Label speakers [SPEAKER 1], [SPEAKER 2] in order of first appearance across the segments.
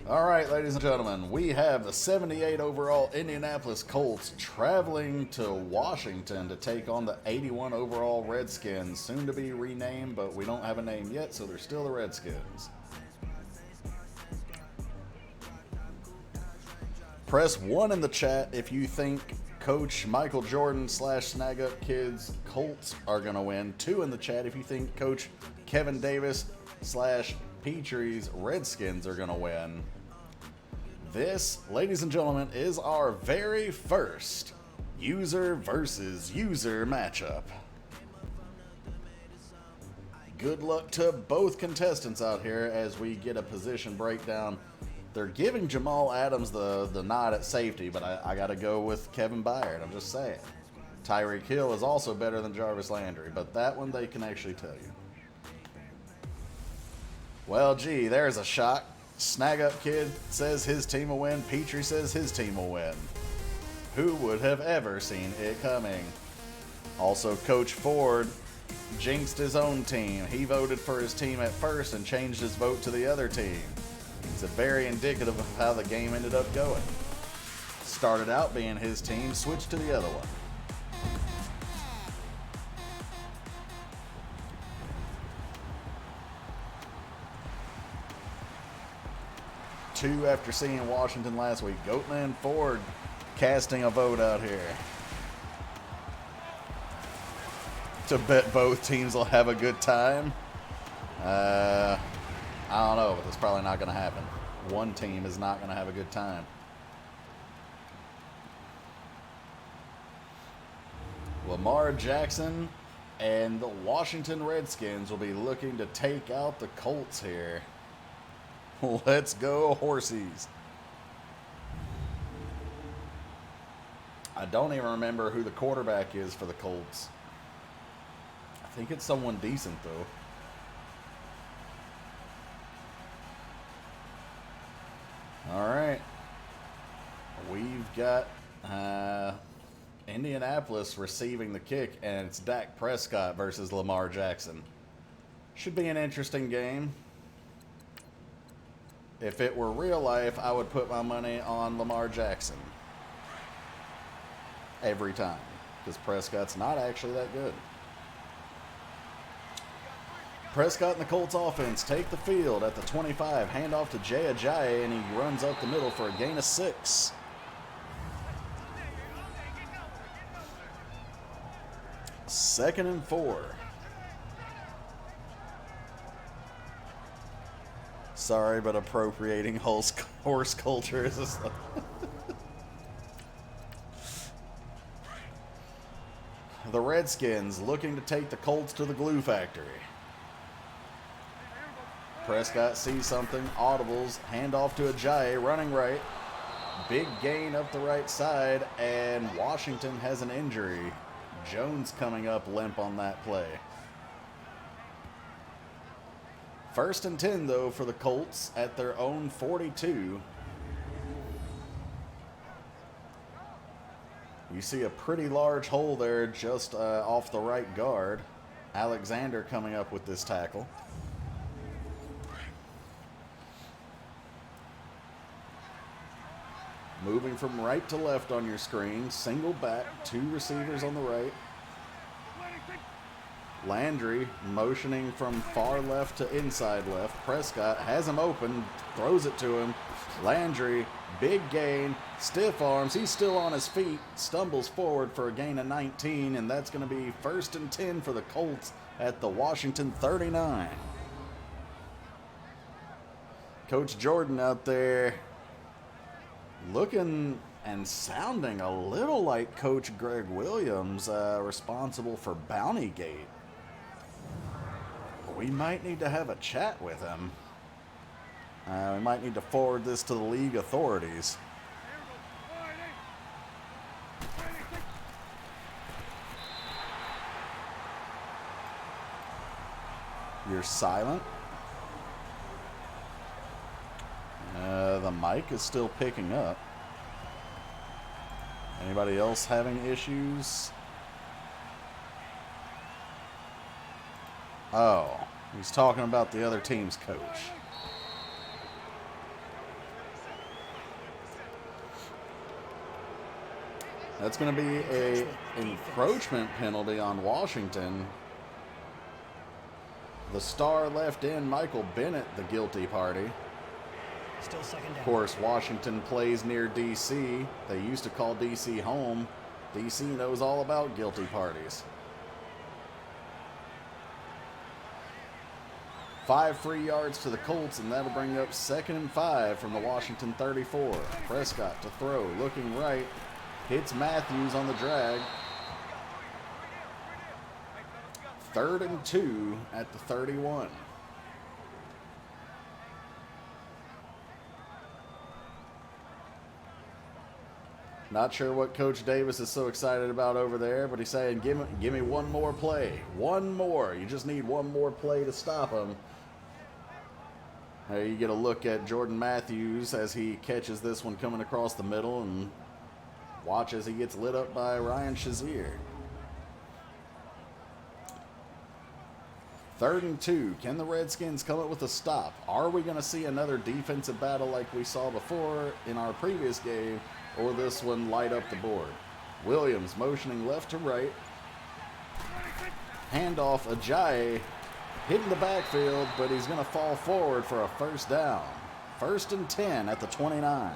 [SPEAKER 1] All right, ladies and gentlemen, we have the 78 overall Indianapolis Colts traveling to Washington to take on the 81 overall Redskins, soon to be renamed, but we don't have a name yet, so they're still the Redskins. Press 1 in the chat if you think Coach Michael Jordan / Snag Up Kids Colts are going to win. 2 in the chat if you think Coach Kevin Davis / Petrie's Redskins are going to win. This, ladies and gentlemen, is our very first user versus user matchup. Good luck to both contestants out here as we get a position breakdown. They're giving Jamal Adams the nod at safety, but I got to go with Kevin Byard. I'm just saying. Tyreek Hill is also better than Jarvis Landry, but that one they can actually tell you. Well, gee, there's a shock. Snag Up Kid says his team will win. Petrie says his team will win. Who would have ever seen it coming? Also, Coach Ford jinxed his own team. He voted for his team at first and changed his vote to the other team. It's very indicative of how the game ended up going. Started out being his team, switched to the other one. Two after seeing Washington last week. Goatman Ford casting a vote out here to bet both teams will have a good time. I don't know, but that's probably not going to happen. One team is not going to have a good time. Lamar Jackson and the Washington Redskins will be looking to take out the Colts here. Let's go, horsies. I don't even remember who the quarterback is for the Colts. I think it's someone decent, though. All right. We've got Indianapolis receiving the kick, and it's Dak Prescott versus Lamar Jackson. Should be an interesting game. If it were real life, I would put my money on Lamar Jackson. Every time. Because Prescott's not actually that good. Prescott and the Colts offense take the field at the 25. Handoff to Jay Ajayi, and he runs up the middle for a gain of 6. Second and 4. Sorry, but appropriating horse culture is the Redskins looking to take the Colts to the glue factory. Prescott sees something, audibles, handoff to Ajayi, running right. Big gain up the right side, and Washington has an injury. Jones coming up limp on that play. First and 10, though, for the Colts at their own 42. You see a pretty large hole there just off the right guard. Alexander coming up with this tackle. Moving from right to left on your screen. Single back, 2 receivers on the right. Landry motioning from far left to inside left. Prescott has him open, throws it to him. Landry, big gain, stiff arms. He's still on his feet, stumbles forward for a gain of 19, and that's going to be first and 10 for the Colts at the Washington 39. Coach Jordan out there looking and sounding a little like Coach Greg Williams, responsible for Bountygate. We might need to have a chat with him. We might need to forward this to the league authorities. You're silent. The mic is still picking up. Anybody else having issues? Oh, he's talking about the other team's coach. That's going to be a encroachment penalty on Washington. The star left in Michael Bennett, the guilty party.
[SPEAKER 2] Still second down.
[SPEAKER 1] Of course, Washington plays near D.C. They used to call D.C. home. D.C. knows all about guilty parties. 5 free yards to the Colts, and that'll bring up 2nd and 5 from the Washington 34. Prescott to throw, looking right. Hits Matthews on the drag. 3rd and 2 at the 31. Not sure what Coach Davis is so excited about over there, but he's saying, give me one more play. One more. You just need one more play to stop him. There you get a look at Jordan Matthews as he catches this one coming across the middle and watch as he gets lit up by Ryan Shazier. 3rd and 2. Can the Redskins come up with a stop? Are we going to see another defensive battle like we saw before in our previous game, or this one light up the board? Williams motioning left to right. Handoff, Ajayi hitting the backfield, but he's going to fall forward for a 1st down. 1st and 10 at the 29.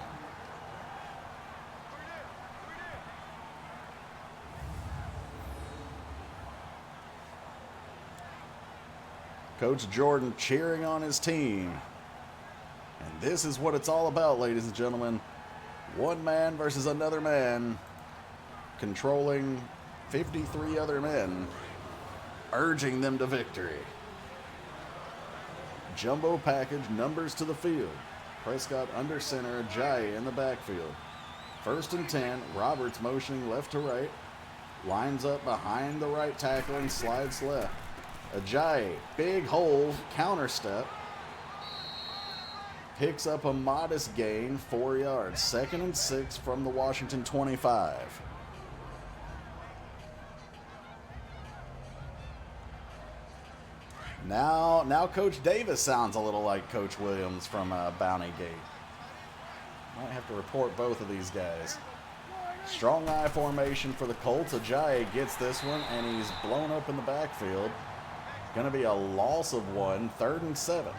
[SPEAKER 1] Coach Jordan cheering on his team. And this is what it's all about, ladies and gentlemen. One man versus another man, controlling 53 other men, urging them to victory. Jumbo package, numbers to the field. Prescott under center, Ajayi in the backfield. 1st and 10, Roberts motioning left to right. Lines up behind the right tackle and slides left. Ajayi, big hole, counter step. Picks up a modest gain, 4 yards. 2nd and 6 from the Washington 25. Now Coach Davis sounds a little like Coach Williams from Bounty Gate. Might have to report both of these guys. Strong eye formation for the Colts. Ajayi gets this one, and he's blown up in the backfield. Going to be a loss of 1, 3rd and 7.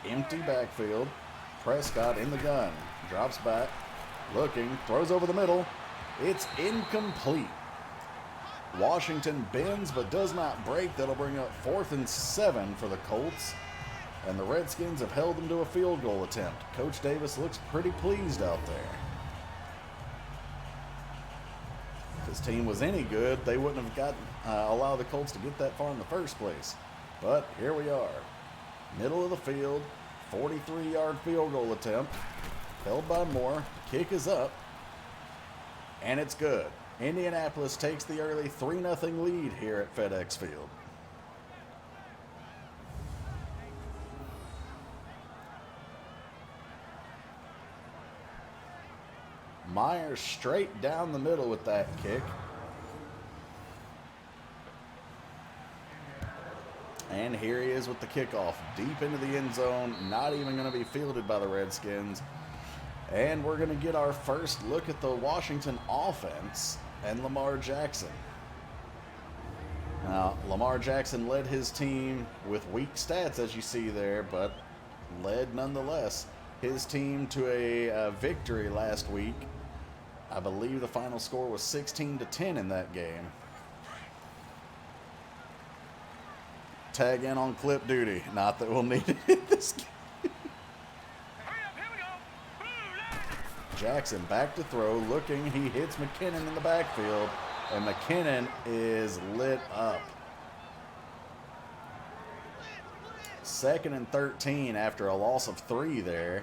[SPEAKER 1] Empty backfield. Prescott in the gun. Drops back. Looking. Throws over the middle. It's incomplete. Washington bends but does not break. That'll bring up 4th and 7 for the Colts. And the Redskins have held them to a field goal attempt. Coach Davis looks pretty pleased out there. If his team was any good, they wouldn't have allowed the Colts to get that far in the first place. But here we are. Middle of the field, 43-yard field goal attempt. Held by Moore. Kick is up. And it's good. Indianapolis takes the early 3-0 lead here at FedEx Field. Myers straight down the middle with that kick. And here he is with the kickoff, deep into the end zone, not even going to be fielded by the Redskins. And we're going to get our first look at the Washington offense and Lamar Jackson. Now, Lamar Jackson led his team with weak stats, as you see there, but led nonetheless his team to a victory last week. I believe the final score was 16-10 in that game. Tag in on clip duty. Not that we'll need it in this game. Jackson back to throw, looking. He hits McKinnon in the backfield, and McKinnon is lit up. 2nd and 13 after a loss of 3 there.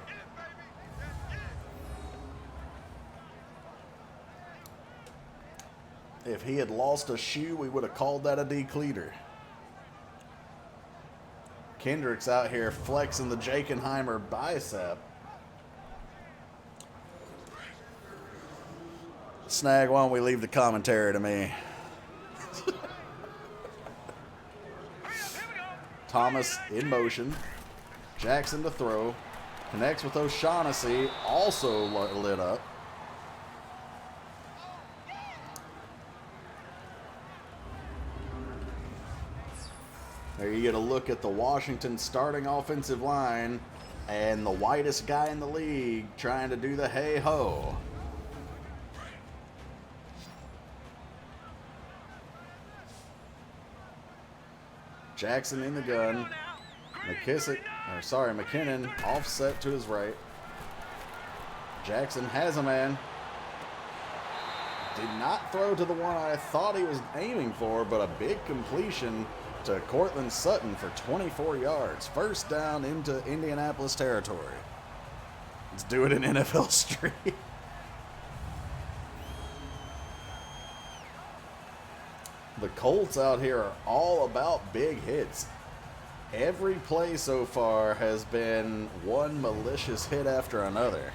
[SPEAKER 1] If he had lost a shoe, we would have called that a decleater. Kendrick's out here flexing the Jakenheimer bicep. Snag, why don't we leave the commentary to me? Thomas in motion. Jackson to throw. Connects with O'Shaughnessy. Also lit up. There you get a look at the Washington starting offensive line and the whitest guy in the league trying to do the hey-ho. Jackson in the gun. McKinnon offset to his right. Jackson has a man. Did not throw to the one I thought he was aiming for, but a big completion to Cortland Sutton for 24 yards. First down into Indianapolis territory. Let's do it in NFL Street. The Colts out here are all about big hits. Every play so far has been one malicious hit after another.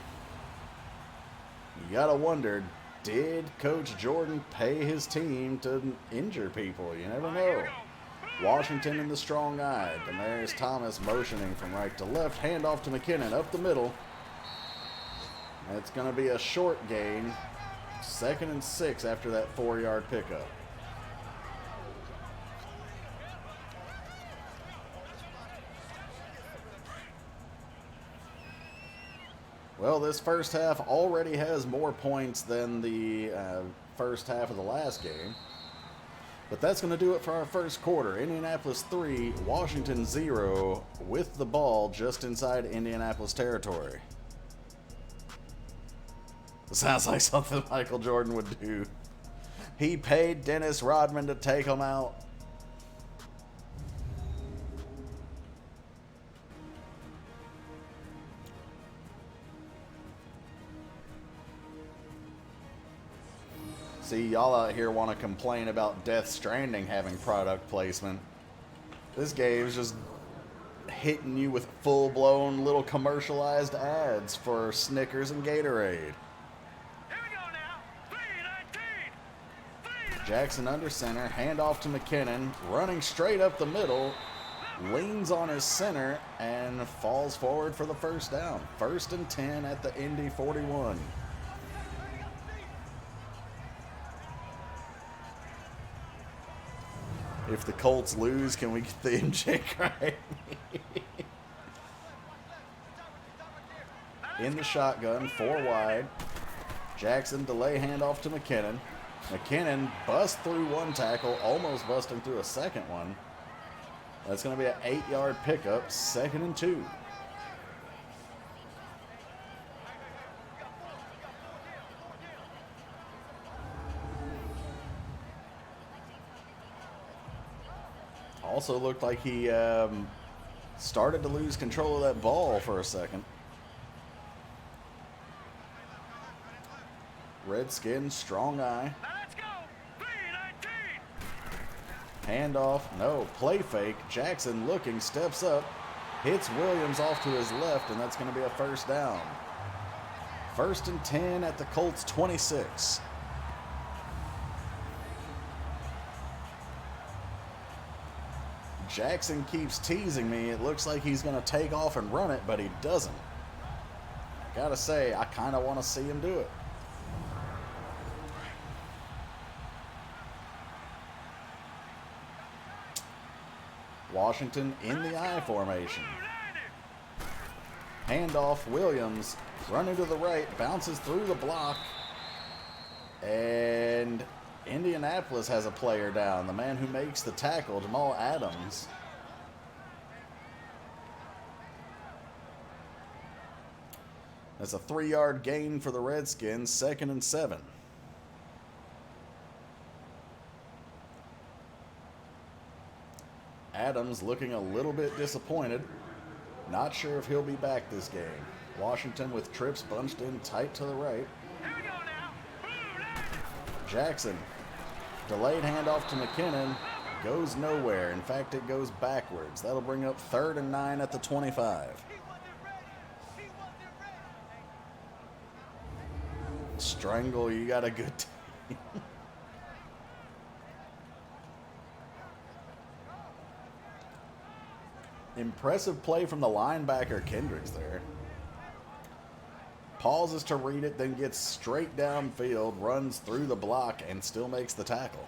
[SPEAKER 1] You gotta wonder, did Coach Jordan pay his team to injure people? You never know. Washington in the strong eye. Demaryius Thomas motioning from right to left. Handoff to McKinnon up the middle. It's going to be a short gain. 2nd and 6 after that 4-yard pickup. Well, this first half already has more points than the first half of the last game. But that's going to do it for our first quarter. Indianapolis 3, Washington 0, with the ball just inside Indianapolis territory. Sounds like something Michael Jordan would do. He paid Dennis Rodman to take him out. See, y'all out here want to complain about Death Stranding having product placement. This game is just hitting you with full-blown little commercialized ads for Snickers and Gatorade.
[SPEAKER 3] Here we go now. 3-19.
[SPEAKER 1] Jackson under center, handoff to McKinnon, running straight up the middle, leans on his center, and falls forward for the first down. 1st and 10 at the Indy 41. If the Colts lose, can we get the MJ cry? In the shotgun, 4 wide. Jackson delay handoff to McKinnon. McKinnon busts through one tackle, almost busting through a second one. That's going to be an 8-yard pickup, 2nd and 2. Also looked like he started to lose control of that ball for a second. Redskins, strong eye.
[SPEAKER 3] Now let's go. 3-19.
[SPEAKER 1] Handoff, no, play fake. Jackson looking, steps up, hits Williams off to his left, and that's going to be a first down. 1st and 10 at the Colts 26. Jackson keeps teasing me. It looks like he's going to take off and run it, but he doesn't. Gotta say, I kind of want to see him do it. Washington in the I formation. Handoff, Williams running to the right, bounces through the block, and Indianapolis has a player down. The man who makes the tackle, Jamal Adams. That's a 3-yard gain for the Redskins, 2nd and 7. Adams looking a little bit disappointed. Not sure if he'll be back this game. Washington with trips bunched in tight to the right.
[SPEAKER 3] Here we go now.
[SPEAKER 1] Jackson, delayed handoff to McKinnon, goes nowhere. In fact, it goes backwards. That'll bring up 3rd and 9 at the 25. Strangle, you got a good team. Impressive play from the linebacker Kendricks there. Pauses to read it, then gets straight downfield, runs through the block, and still makes the tackle.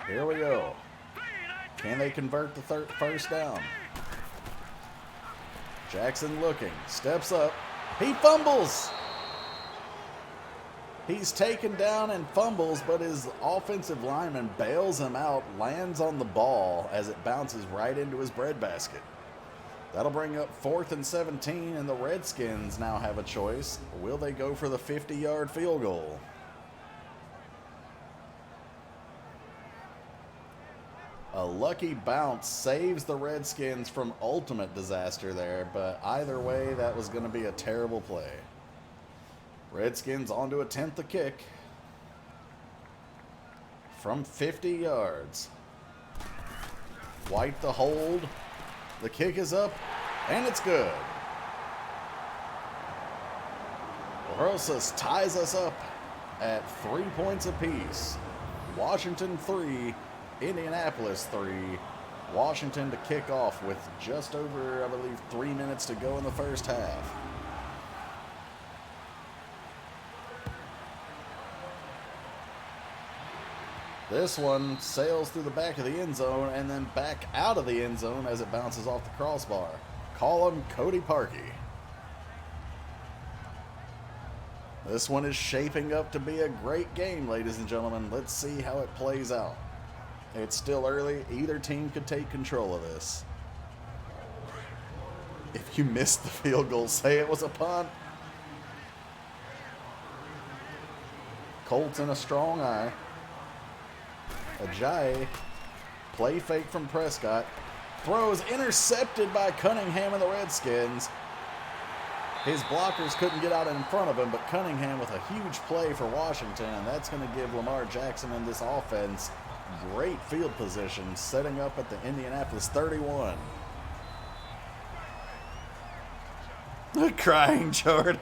[SPEAKER 1] Here we go. Can they convert the first down? Jackson looking, steps up. He fumbles. He's taken down and fumbles, but his offensive lineman bails him out, lands on the ball as it bounces right into his breadbasket. That'll bring up 4th and 17, and the Redskins now have a choice. Will they go for the 50-yard field goal? A lucky bounce saves the Redskins from ultimate disaster there, but either way, that was going to be a terrible play. Redskins on to attempt the kick from 50 yards. White the hold. The kick is up, and it's good. Rosas ties us up at 3 points apiece. Washington 3, Indianapolis 3. Washington to kick off with just over, I believe, 3 minutes to go in the first half. This one sails through the back of the end zone and then back out of the end zone as it bounces off the crossbar. Call him Cody Parkey. This one is shaping up to be a great game, ladies and gentlemen. Let's see how it plays out. It's still early. Either team could take control of this. If you missed the field goal, say it was a punt. Colts in a strong eye. Ajayi, play fake from Prescott, throws intercepted by Cunningham and the Redskins. His blockers couldn't get out in front of him, but Cunningham with a huge play for Washington, and that's going to give Lamar Jackson and this offense great field position, setting up at the Indianapolis 31. Crying Jordan.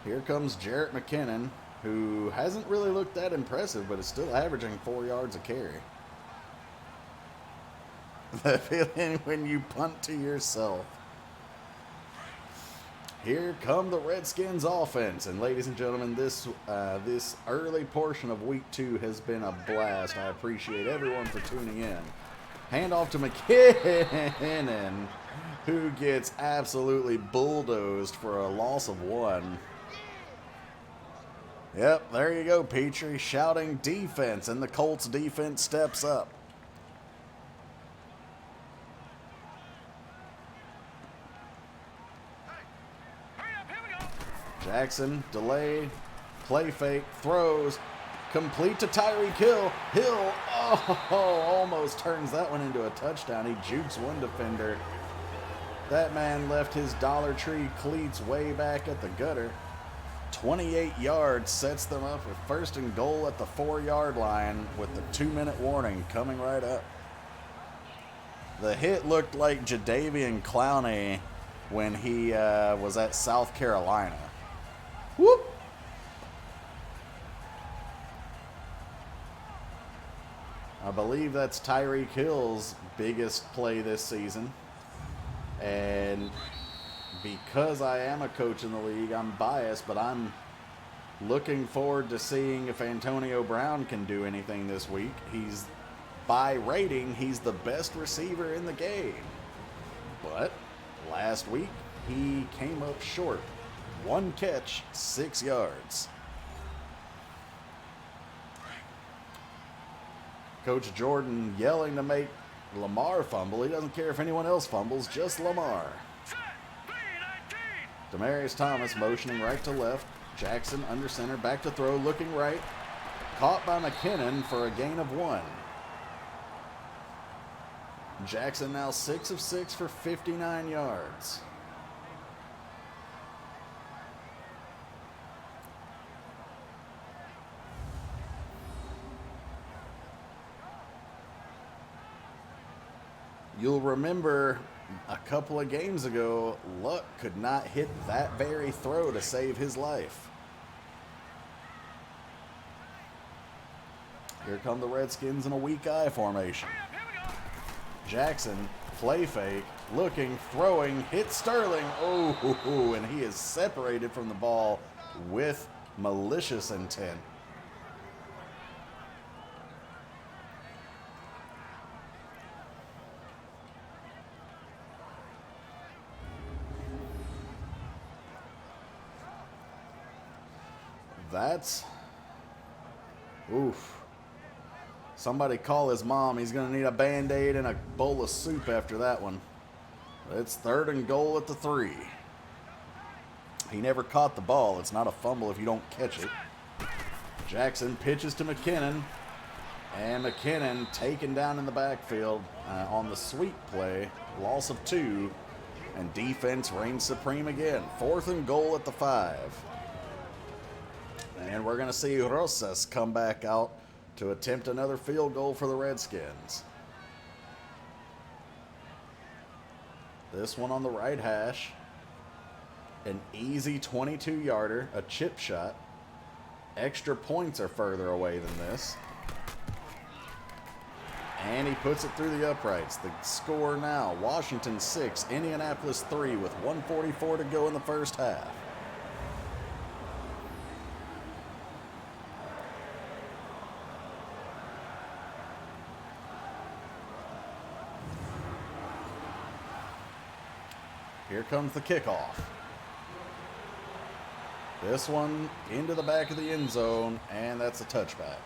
[SPEAKER 1] Here comes Jarrett McKinnon, who hasn't really looked that impressive, but is still averaging 4 yards a carry. That feeling when you punt to yourself. Here come the Redskins offense, and ladies and gentlemen, this early portion of week 2 has been a blast. I appreciate everyone for tuning in. Handoff to McKinnon, who gets absolutely bulldozed for a loss of 1. Yep, there you go, Petrie, shouting defense, and the Colts defense steps up. Jackson, delay, play fake, throws, complete to Tyreek Hill. Hill, almost turns that one into a touchdown. He jukes one defender. That man left his Dollar Tree cleats way back at the gutter. 28 yards sets them up with 1st and goal at the 4-yard line with the 2-minute warning coming right up. The hit looked like Jadeveon Clowney when he was at South Carolina. Whoop! I believe that's Tyreek Hill's biggest play this season. And because I am a coach in the league, I'm biased, but I'm looking forward to seeing if Antonio Brown can do anything this week. By rating, he's the best receiver in the game. But last week, he came up short. 1 catch, 6 yards. Coach Jordan yelling to make Lamar fumble. He doesn't care if anyone else fumbles, just Lamar. Demaryius Thomas motioning right to left. Jackson under center, back to throw, looking right. Caught by McKinnon for a gain of 1. Jackson now 6 of 6 for 59 yards. You'll remember a couple of games ago, Luck could not hit that very throw to save his life. Here come the Redskins in a weak eye formation. Jackson, play fake, looking, throwing, hits Sterling. Oh, and he is separated from the ball with malicious intent. That's... oof. Somebody call his mom. He's going to need a Band-Aid and a bowl of soup after that one. It's 3rd and goal at the 3. He never caught the ball. It's not a fumble if you don't catch it. Jackson pitches to McKinnon. And McKinnon taken down in the backfield on the sweep play. Loss of 2. And defense reigns supreme again. 4th and goal at the 5. And we're going to see Rosas come back out to attempt another field goal for the Redskins. This one on the right hash. An easy 22-yarder, a chip shot. Extra points are further away than this. And he puts it through the uprights. The score now, Washington 6, Indianapolis 3 with 1:44 to go in the first half. Here comes the kickoff. This one into the back of the end zone, and that's a touchback.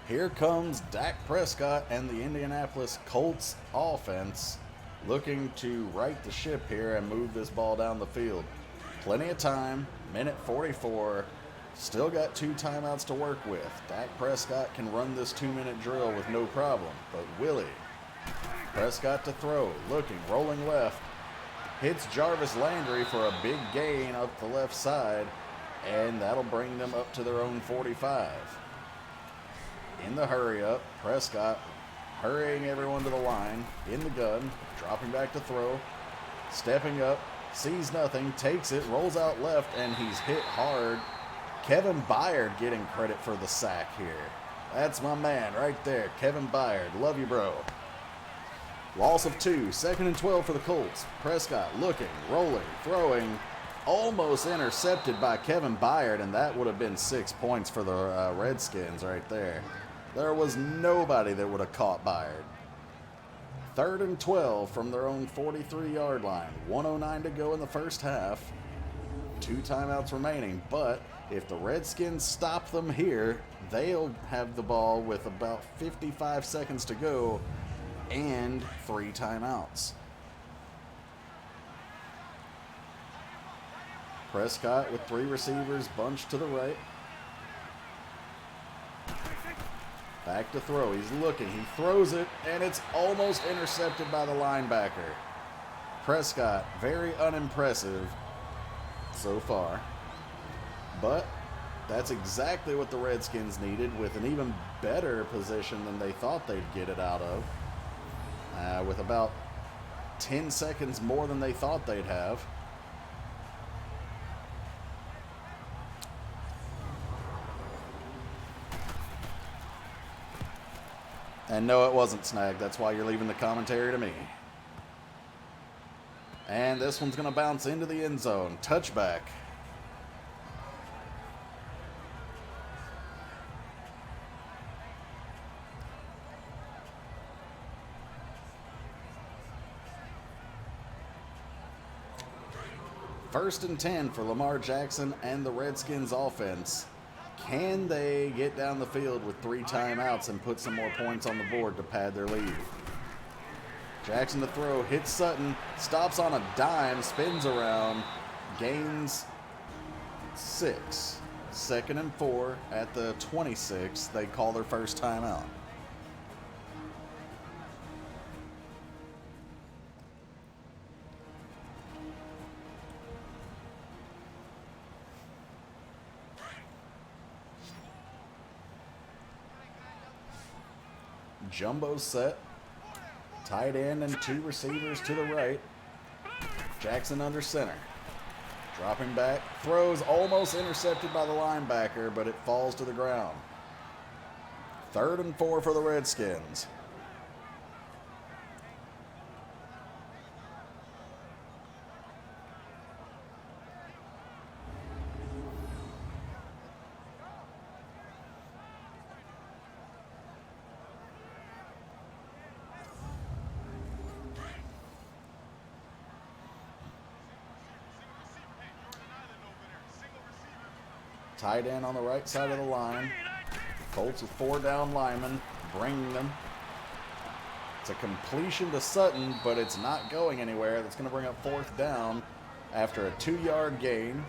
[SPEAKER 1] Here comes Dak Prescott and the Indianapolis Colts offense looking to right the ship here and move this ball down the field. Plenty of time, minute 44. Still got 2 timeouts to work with. Dak Prescott can run this 2-minute drill with no problem, but will he? Prescott to throw, looking, rolling left. Hits Jarvis Landry for a big gain up the left side, and that'll bring them up to their own 45. In the hurry up, Prescott hurrying everyone to the line, in the gun, dropping back to throw, stepping up, sees nothing, takes it, rolls out left, and he's hit hard. Kevin Byard getting credit for the sack here. That's my man right there, Kevin Byard. Love you, bro. Loss of 2, 2nd and 12 for the Colts. Prescott looking, rolling, throwing, almost intercepted by Kevin Byard, and that would have been 6 points for the Redskins right there. There was nobody that would have caught Byard. 3rd and 12 from their own 43-yard line. 1:09 to go in the first half. 2 timeouts remaining, but if the Redskins stop them here, they'll have the ball with about 55 seconds to go and 3 timeouts. Prescott with 3 receivers bunched to the right. Back to throw. He's looking. He throws it, and it's almost intercepted by the linebacker. Prescott, very unimpressive so far. But that's exactly what the Redskins needed, with an even better position than they thought they'd get it out of. With about 10 seconds more than they thought they'd have. And no, it wasn't snagged. That's why you're leaving the commentary to me. And this one's going to bounce into the end zone. Touchback. First and 10 for Lamar Jackson and the Redskins offense. Can they get down the field with 3 timeouts and put some more points on the board to pad their lead? Jackson to throw, hits Sutton, stops on a dime, spins around, gains 6. 2nd and 4 at the 26. They call their first timeout. Jumbo set. Tight end and 2 receivers to the right. Jackson under center. Dropping back. Throws almost intercepted by the linebacker, but it falls to the ground. 3rd and 4 for the Redskins. Tight end on the right side of the line. Colts with 4 down linemen, bringing them. It's a completion to Sutton, but it's not going anywhere. That's going to bring up 4th down after a 2-yard gain.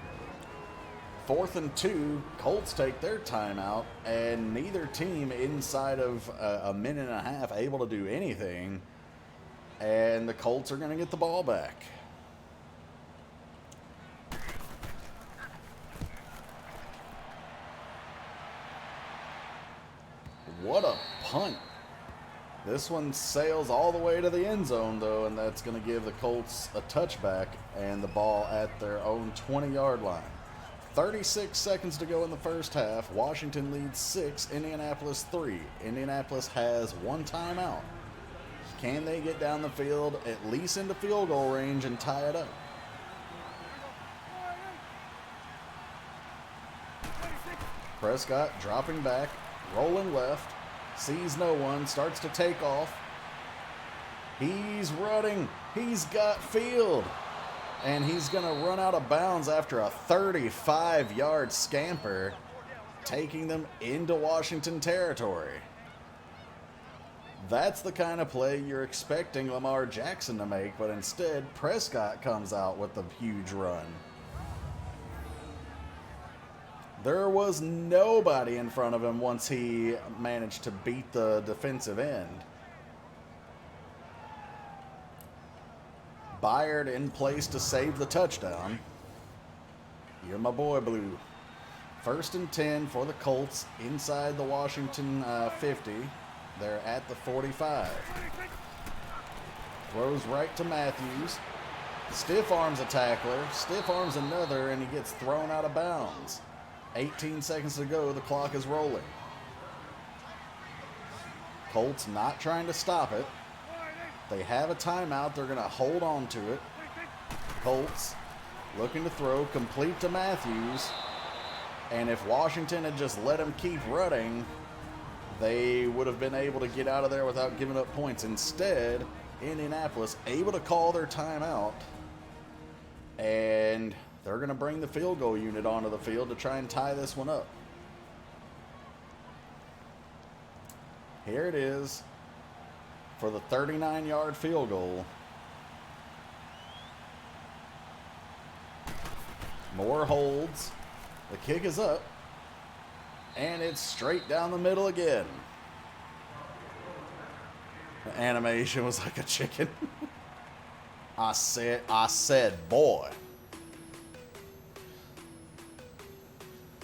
[SPEAKER 1] 4th and 2, Colts take their timeout, and neither team inside of a minute and a half able to do anything. And the Colts are going to get the ball back. What a punt. This one sails all the way to the end zone, though, and that's going to give the Colts a touchback and the ball at their own 20-yard line. 36 seconds to go in the first half. Washington leads 6, Indianapolis 3. Indianapolis has 1 timeout. Can they get down the field, at least into field goal range, and tie it up? Prescott dropping back. Rolling left, sees no one, starts to take off. He's running. He's got field. And he's going to run out of bounds after a 35-yard scamper, taking them into Washington territory. That's the kind of play you're expecting Lamar Jackson to make, but instead Prescott comes out with a huge run. There was nobody in front of him once he managed to beat the defensive end. Byard in place to save the touchdown. You're my boy, Blue. 1st and 10 for the Colts inside the Washington 50. They're at the 45. Throws right to Matthews. Stiff arms a tackler, stiff arms another, and he gets thrown out of bounds. 18 seconds to go, the clock is rolling. Colts not trying to stop it. They have a timeout, they're going to hold on to it. Colts looking to throw, complete to Matthews. And if Washington had just let him keep running, they would have been able to get out of there without giving up points. Instead, Indianapolis able to call their timeout, and they're going to bring the field goal unit onto the field to try and tie this one up. Here it is for the 39-yard field goal. Moore holds. The kick is up. And it's straight down the middle again. The animation was like a chicken. I said, boy.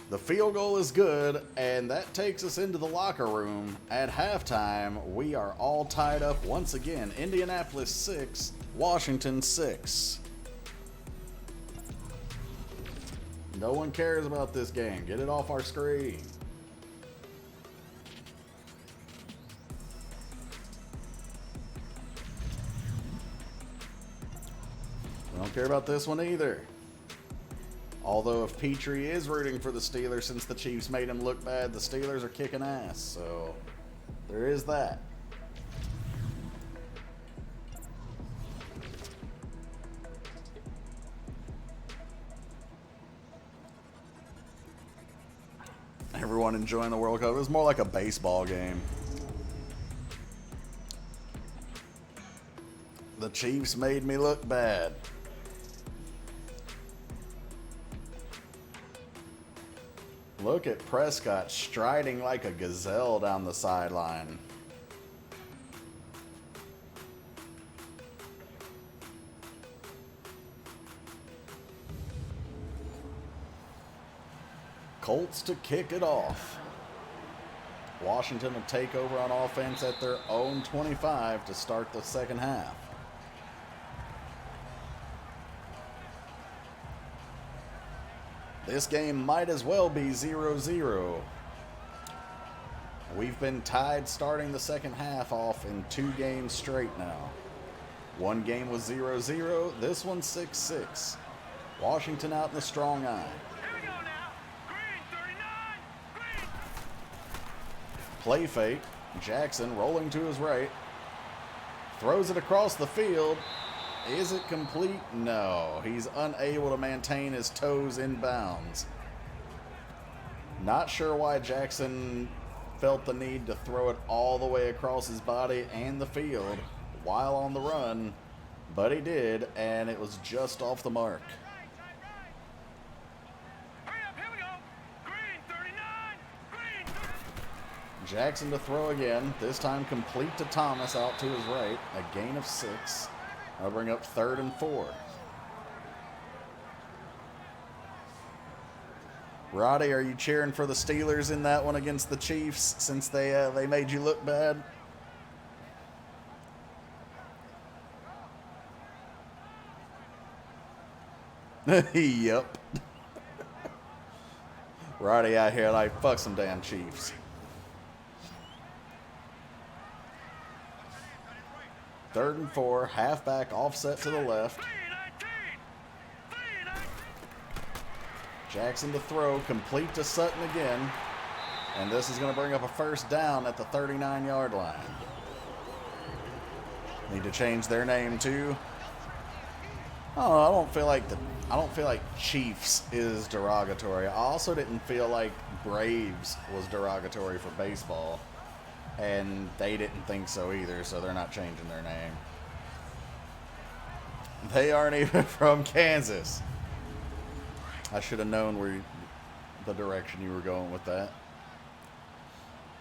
[SPEAKER 1] The field goal is good, and that takes us into the locker room. At halftime, we are all tied up once again. Indianapolis 6, Washington 6. No one cares about this game. Get it off our screen. We don't care about this one either. Although if Petrie is rooting for the Steelers since the Chiefs made him look bad, the Steelers are kicking ass. So there is that. Everyone enjoying the World Cup. It was more like a baseball game. The Chiefs made me look bad. Look at Prescott striding like a gazelle down the sideline. Colts to kick it off. Washington will take over on offense at their own 25 to start the second half. This game might as well be 0-0. We've been tied starting the second half off in 2 games straight now. One game was 0-0, this one's 6-6. Washington out in the strong eye.
[SPEAKER 3] Here we go now. Green 39. Green.
[SPEAKER 1] Play fake. Jackson rolling to his right. Throws it across the field. Is it complete? No. He's unable to maintain his toes in bounds. Not sure why Jackson felt the need to throw it all the way across his body and the field while on the run, but he did, and it was just off the mark.
[SPEAKER 3] Hurry up. Here we go. Green 39. Green.
[SPEAKER 1] Jackson to throw again, this time complete to Thomas out to his right. A gain of 6. I'll bring up 3rd and 4. Roddy, are you cheering for the Steelers in that one against the Chiefs since they made you look bad? Yep. Roddy out here like, fuck some damn Chiefs. 3rd and 4, halfback offset to the left.
[SPEAKER 3] 319.
[SPEAKER 1] Jackson to throw, complete to Sutton again. And this is going to bring up a first down at the 39-yard line. Need to change their name too. Oh, I don't feel like Chiefs is derogatory. I also didn't feel like Braves was derogatory for baseball. And they didn't think so either, so they're not changing their name. They aren't even from Kansas. I should have known the direction you were going with that.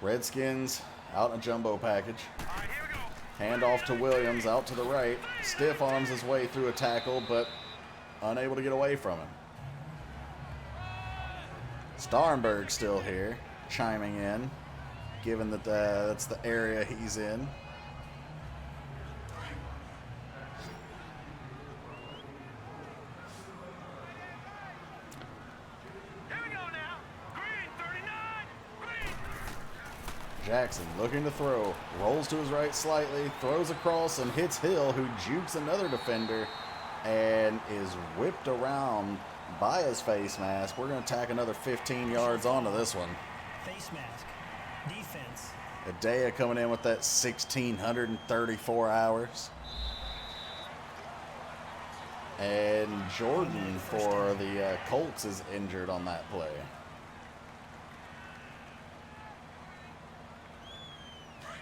[SPEAKER 1] Redskins out in a jumbo package.
[SPEAKER 3] All right, here we go.
[SPEAKER 1] Hand off to Williams out to the right. Stiff arms his way through a tackle, but unable to get away from him. Starnberg still here, chiming in, given that that's the area he's in.
[SPEAKER 3] Here we go now. Green 39. Green.
[SPEAKER 1] Jackson looking to throw, rolls to his right slightly, throws across and hits Hill, who jukes another defender and is whipped around by his face mask. We're going to tack another 15 yards onto this one.
[SPEAKER 2] Face mask. Defense.
[SPEAKER 1] Adea coming in with that 1,634 hours. And Jordan for the Colts is injured on that play.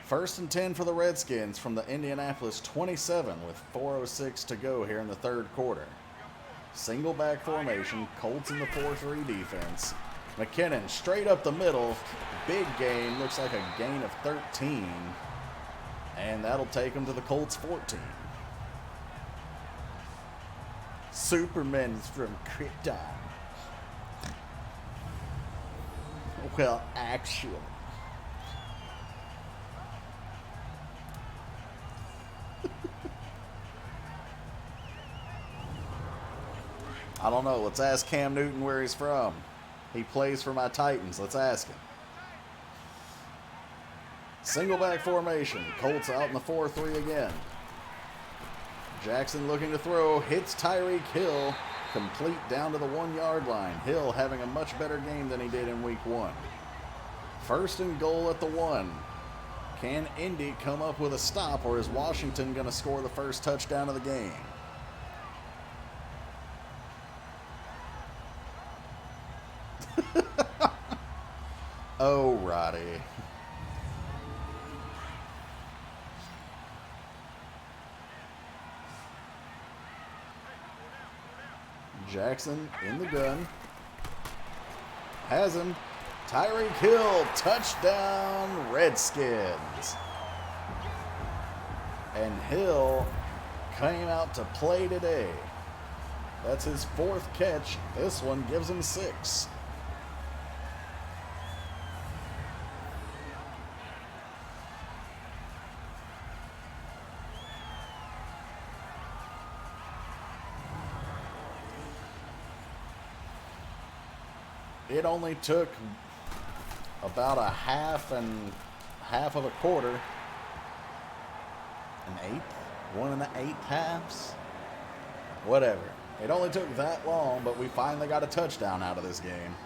[SPEAKER 1] First and 10 for the Redskins from the Indianapolis 27 with 4:06 to go here in the third quarter. Single back formation, Colts in the 4-3 defense. McKinnon straight up the middle. Big gain, looks like a gain of 13. And that'll take him to the Colts 14. Superman is from Krypton. Well, actually. I don't know. Let's ask Cam Newton where he's from. He plays for my Titans. Let's ask him. Single back formation. Colts out in the 4-3 again. Jackson looking to throw. Hits Tyreek Hill. Complete down to the 1-yard line. Hill having a much better game than he did in week 1. First and goal at the 1. Can Indy come up with a stop, or is Washington going to score the first touchdown of the game? Oh, Roddy. Jackson in the gun. Has him. Tyreek Hill, touchdown, Redskins. And Hill came out to play today. That's his 4th catch. This one gives him 6. it only took about a half of a quarter, an eighth, 1 1/8 halves, whatever. It only took that long, but we finally got a touchdown out of this game.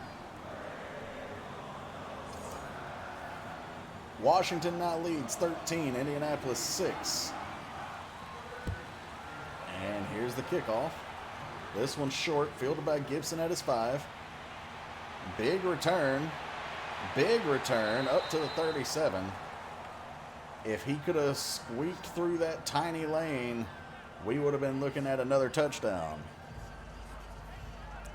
[SPEAKER 1] Washington now leads 13, Indianapolis 6. And here's the kickoff. This one's short, fielded by Gibson at his 5. Big return up to the 37. If he could have squeaked through that tiny lane, we would have been looking at another touchdown.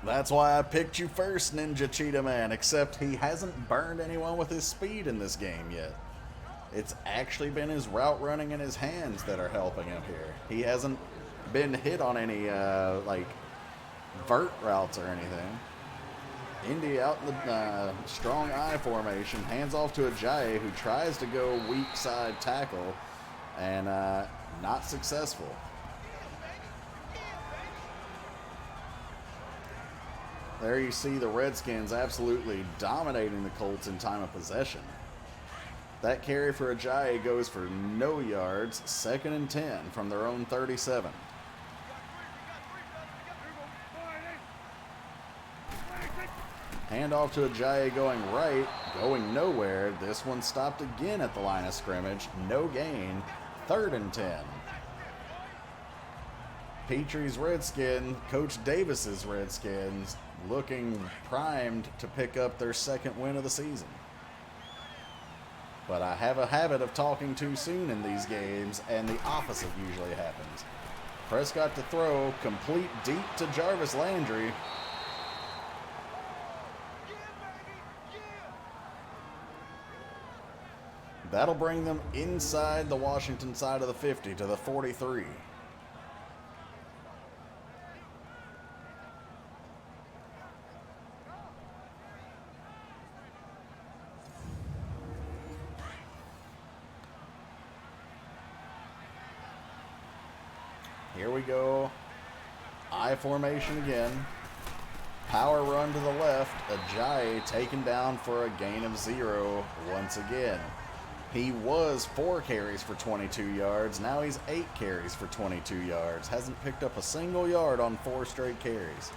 [SPEAKER 1] That's why I picked you first, Ninja Cheetah Man, except he hasn't burned anyone with his speed in this game yet. It's actually been his route running and his hands that are helping him here. He hasn't been hit on any, vert routes or anything. Indy out in the strong I formation, hands off to Ajayi, who tries to go weak side tackle, and not successful. There you see the Redskins absolutely dominating the Colts in time of possession. That carry for Ajayi goes for no yards, 2nd and 10 from their own 37. Handoff to Ajayi going right, going nowhere. This one stopped again at the line of scrimmage. No gain. 3rd and 10. Petrie's Redskins, Coach Davis's Redskins, looking primed to pick up their 2nd win of the season. But I have a habit of talking too soon in these games, and the opposite usually happens. Prescott to throw, complete deep to Jarvis Landry. That'll bring them inside the Washington side of the 50 to the 43. Here we go. I formation again. Power run to the left. Ajayi taken down for a gain of 0 once again. He was 4 carries for 22 yards. Now he's 8 carries for 22 yards. Hasn't picked up a single yard on 4 straight carries.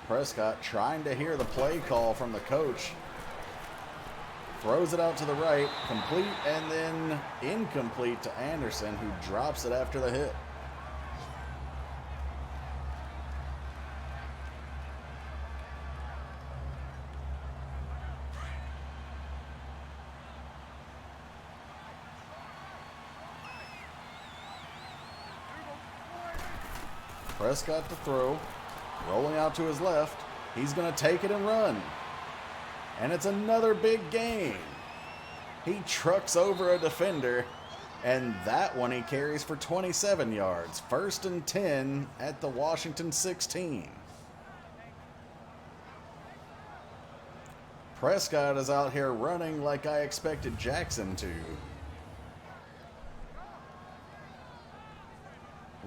[SPEAKER 1] Prescott trying to hear the play call from the coach. Throws it out to the right, complete and then incomplete to Anderson, who drops it after the hit. Prescott to throw, rolling out to his left. He's going to take it and run. And it's another big gain. He trucks over a defender, and that one he carries for 27 yards. 1st and 10 at the Washington 16. Prescott is out here running like I expected Jackson to.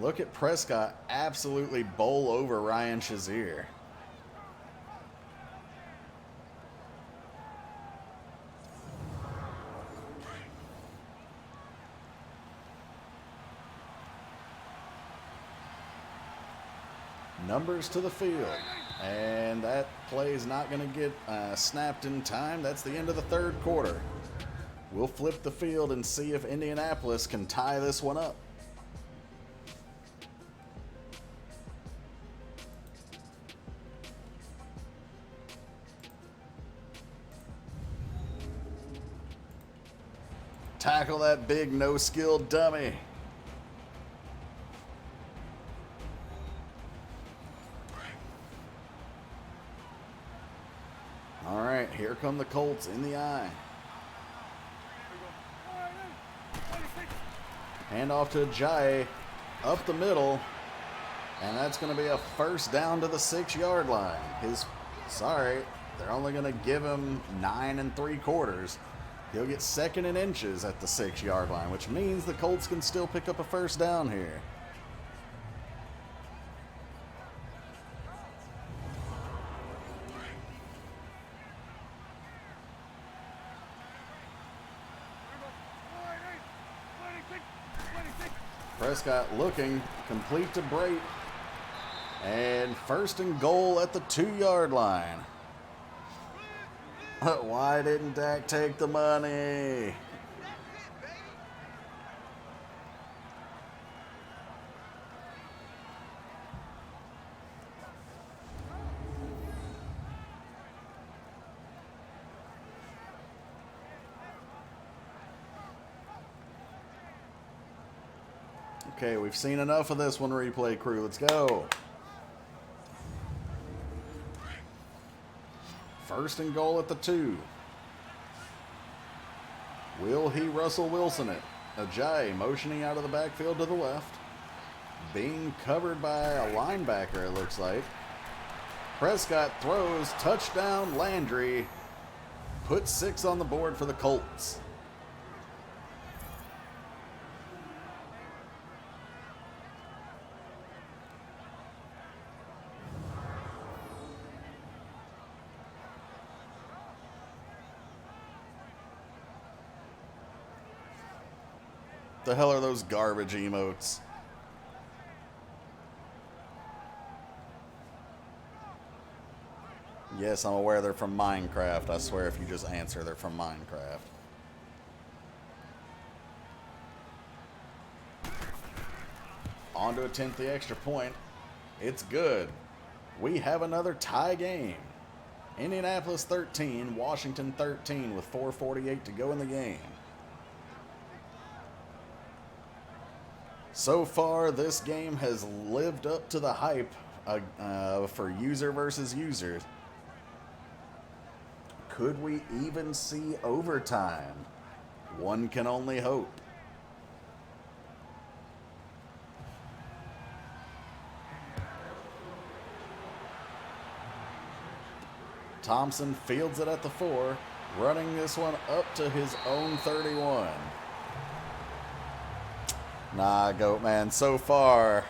[SPEAKER 1] Look at Prescott absolutely bowl over Ryan Shazier. Numbers to the field, and that play is not going to get snapped in time. That's the end of the 3rd quarter. We'll flip the field and see if Indianapolis can tie this one up. Tackle that big no-skill dummy. All right, here come the Colts in the eye. Hand off to Ajayi, up the middle, and that's going to be a 1st down to the 6-yard line. They're only going to give him 9 3/4. He'll get second and inches at the 6-yard line, which means the Colts can still pick up a first down here. Prescott looking, complete to Brate. And first and goal at the 2-yard line. Why didn't Dak take the money? Okay, we've seen enough of this one, replay crew. Let's go. First and goal at the 2. Will he Russell Wilson it? Ajayi motioning out of the backfield to the left. Being covered by a linebacker, it looks like. Prescott throws, touchdown, Landry. Puts 6 on the board for the Colts. The hell are those garbage emotes? Yes, I'm aware they're from Minecraft. I swear if you just answer, they're from Minecraft. On to attempt the extra point. It's good. We have another tie game. Indianapolis 13, Washington 13 with 4:48 to go in the game. So far, this game has lived up to the hype for user versus user. Could we even see overtime? One can only hope. Thompson fields it at the 4, running this one up to his own 31. Nah, Goat Man, so far,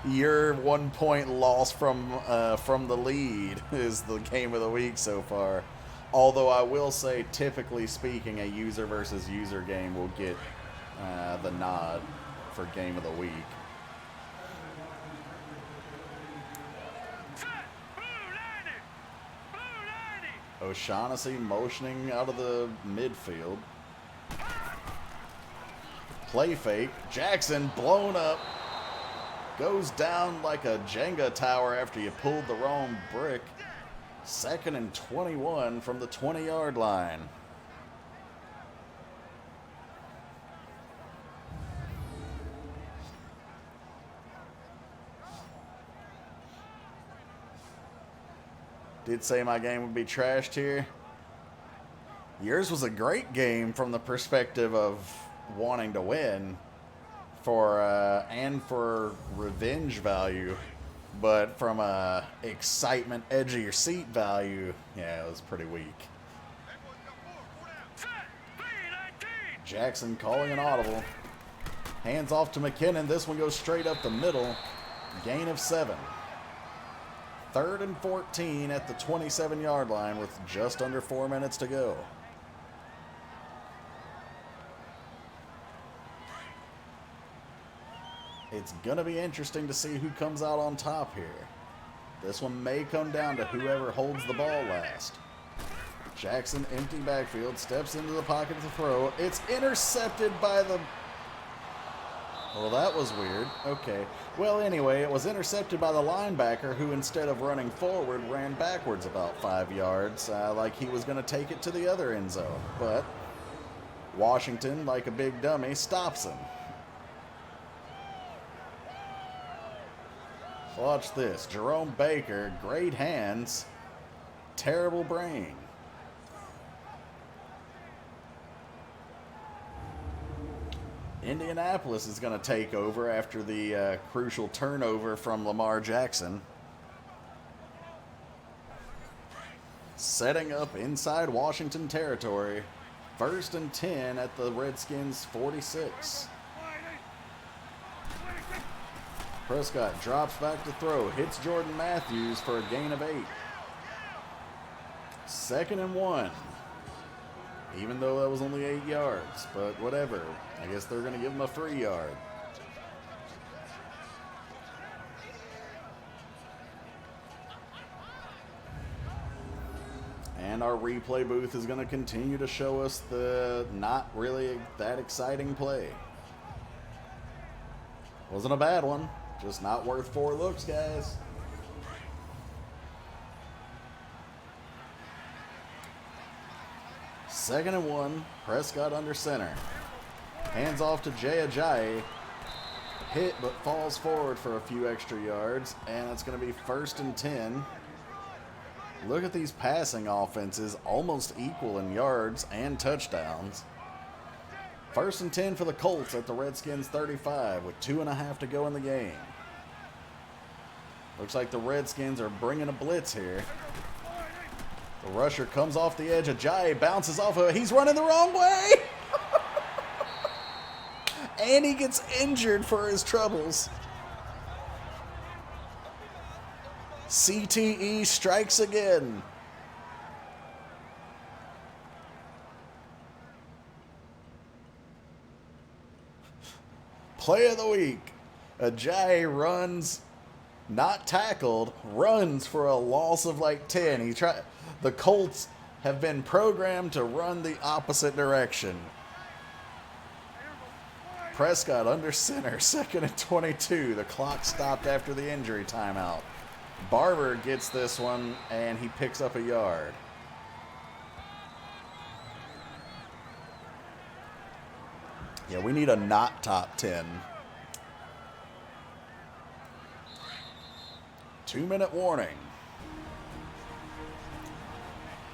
[SPEAKER 1] your 1 point loss from the lead is the game of the week so far. Although I will say, typically speaking, a user versus user game will get the nod for game of the week. O'Shaughnessy motioning out of the midfield. Play fake. Jackson blown up. Goes down like a Jenga tower after you pulled the wrong brick. 2nd and 21 from the 20-yard line. Did say my game would be trashed here. Yours was a great game from the perspective of wanting to win and for revenge value, but from a excitement, edge of your seat value, yeah, it was pretty weak. Jackson calling an audible. Hands off to McKinnon. This one goes straight up the middle. Gain of 7. 3rd and 14 at the 27-yard line with just under 4 minutes to go. It's going to be interesting to see who comes out on top here. This one may come down to whoever holds the ball last. Jackson, empty backfield, steps into the pocket to throw. It's intercepted by the... Well, that was weird. Okay. Well, anyway, it was intercepted by the linebacker who, instead of running forward, ran backwards about 5 yards, like he was going to take it to the other end zone. But Washington, like a big dummy, stops him. Watch this. Jerome Baker, great hands, terrible brain. Indianapolis is going to take over after the crucial turnover from Lamar Jackson. Setting up inside Washington territory. 1st and 10 at the Redskins 46. Prescott drops back to throw. Hits Jordan Matthews for a gain of 8. 2nd and 1. Even though that was only 8 yards. But whatever. I guess they're going to give him a free yard. And our replay booth is going to continue to show us the not really that exciting play. Wasn't a bad one, just not worth 4 looks, guys. Second and 1, Prescott under center. Hands off to Jay Ajayi. Hit but falls forward for a few extra yards, and it's going to be 1st and 10. Look at these passing offenses, almost equal in yards and touchdowns. 1st and 10 for the Colts at the Redskins 35 with 2.5 to go in the game. Looks like the Redskins are bringing a blitz here. The rusher comes off the edge. Ajayi bounces off of it. He's running the wrong way. And he gets injured for his troubles. CTE strikes again. Play of the week. Ajayi runs, not tackled, runs for a loss of like 10. The Colts have been programmed to run the opposite direction. Prescott under center, 2nd and 22. The clock stopped after the injury timeout. Barber gets this one, and he picks up a yard. Yeah, we need a not top 10. 2-minute warning.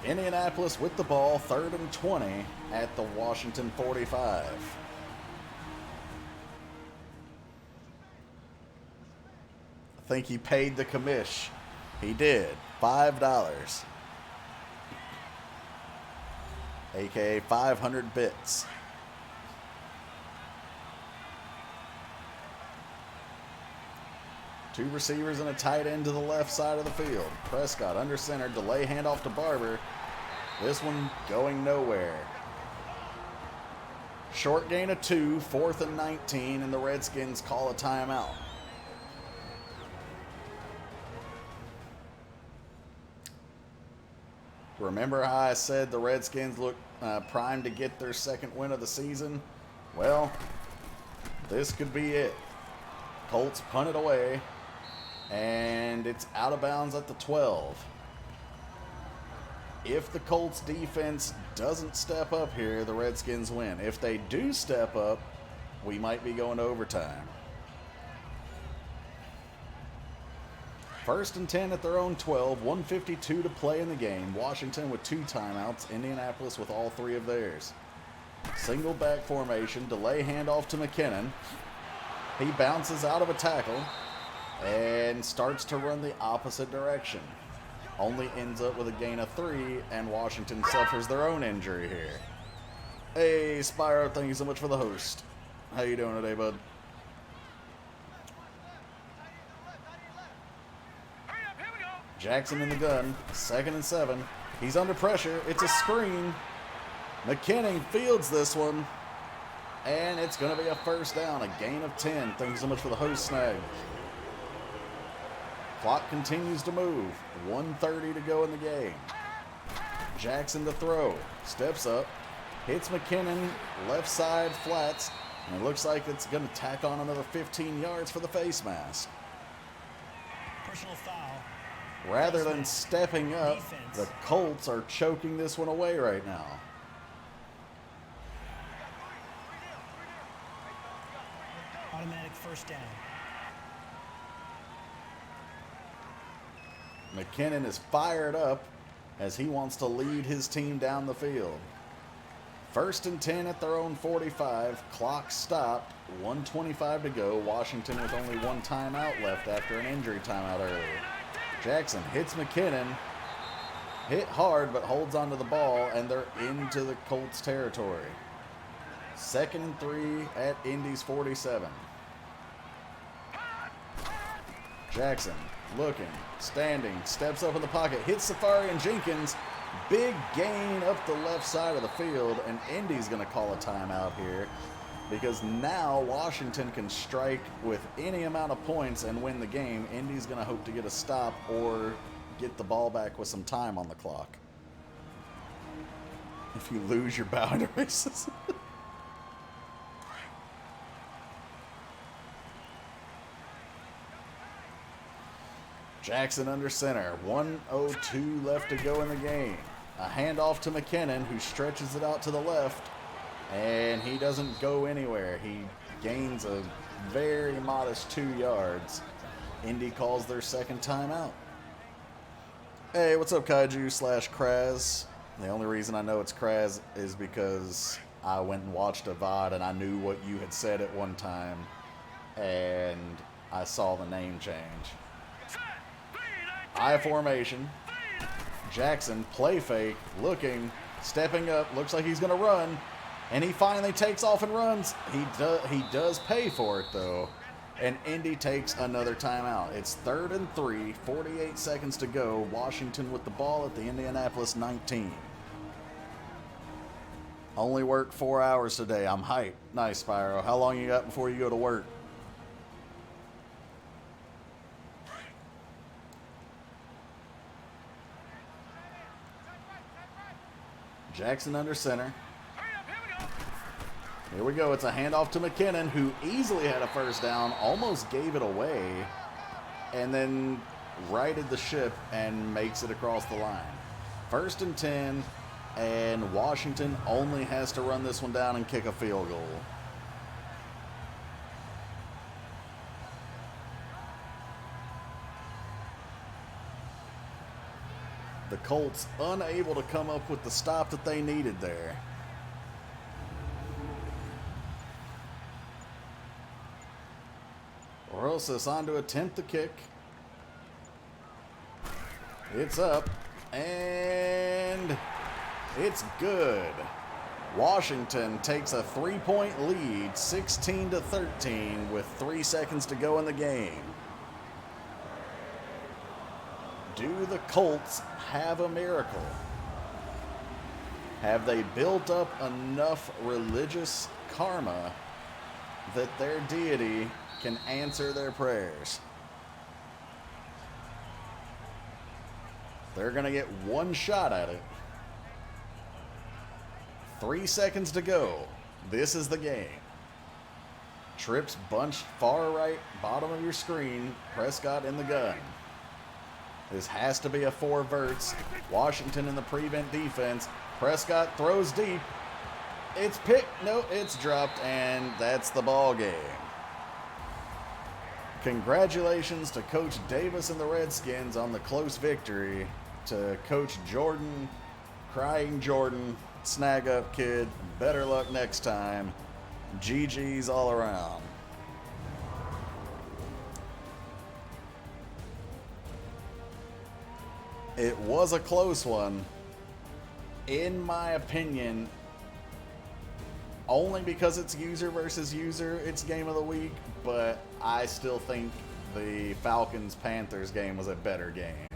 [SPEAKER 1] Indianapolis with the ball, 3rd and 20 at the Washington 45. I think he paid the commish. He did. $5. AKA 500 bits. Two receivers and a tight end to the left side of the field. Prescott under center, delay handoff to Barber. This one going nowhere. Short gain of 2, 4th and 19, and the Redskins call a timeout. Remember how I said the Redskins look primed to get their 2nd win of the season? Well, this could be it. Colts punt it away, and it's out of bounds at the 12. If the Colts defense doesn't step up here, the Redskins win. If they do step up, we might be going to overtime. 1st and 10 at their own 12, 1:52 to play in the game. Washington with 2 timeouts, Indianapolis with all 3 of theirs. Single back formation, delay handoff to McKinnon. He bounces out of a tackle and starts to run the opposite direction. Only ends up with a gain of 3, and Washington suffers their own injury here. Hey, Spyro, thank you so much for the host. How you doing today, bud? Jackson in the gun, 2nd and 7. He's under pressure. It's a screen. McKinnon fields this one, and it's going to be a 1st down, a gain of 10. Thank you so much for the host snag. Clock continues to move. 1:30 to go in the game. Jackson to throw. Steps up. Hits McKinnon. Left side flats. And it looks like it's going to tack on another 15 yards for the face mask.
[SPEAKER 2] Personal foul.
[SPEAKER 1] Rather than stepping up, the Colts are choking this one away right now.
[SPEAKER 2] Automatic 1st down.
[SPEAKER 1] McKinnon is fired up as he wants to lead his team down the field. 1st and 10 at their own 45. Clock stopped. 1:25 to go. Washington with only 1 timeout left after an injury timeout earlier. Jackson hits McKinnon. Hit hard, but holds onto the ball, and they're into the Colts territory. 2nd and 3 at Indy's 47. Jackson looking, standing, steps up in the pocket, hits Safari and Jenkins. Big gain up the left side of the field, and Indy's going to call a timeout here because now Washington can strike with any amount of points and win the game. Indy's going to hope to get a stop or get the ball back with some time on the clock. If you lose your boundaries. Jackson under center. 1:02 left to go in the game. A handoff to McKinnon, who stretches it out to the left, and he doesn't go anywhere. He gains a very modest 2 yards. Indy calls their second timeout. Hey, what's up, Kaiju / Kraz? The only reason I know it's Kraz is because I went and watched a VOD and I knew what you had said at one time, and I saw the name change. I formation. Jackson, play fake, looking, stepping up, looks like he's going to run, and he finally takes off and runs. He does pay for it, though, and Indy takes another timeout. It's 3rd and 3, 48 seconds to go. Washington with the ball at the Indianapolis 19. Only worked 4 hours today. I'm hyped. Nice, Spyro. How long you got before you go to work? Jackson under center. Here we go. It's a handoff to McKinnon, who easily had a first down, almost gave it away, and then righted the ship and makes it across the line. 1st and 10, and Washington only has to run this one down and kick a field goal. The Colts unable to come up with the stop that they needed there. Rosas on to attempt the kick. It's up, and it's good. Washington takes a 3-point lead, 16-13, with 3 seconds to go in the game. Do the Colts have a miracle? Have they built up enough religious karma that their deity can answer their prayers? They're going to get one shot at it. 3 seconds to go. This is the game. Trips bunched far right, bottom of your screen. Prescott in the gun. This has to be a 4 verts. Washington in the prevent defense. Prescott throws deep. It's picked. No, it's dropped, and that's the ball game. Congratulations to Coach Davis and the Redskins on the close victory. To Coach Jordan, crying Jordan, snag up kid, better luck next time. GG's all around. It was a close one, in my opinion, only because it's user versus user, it's game of the week, but I still think the Falcons-Panthers game was a better game.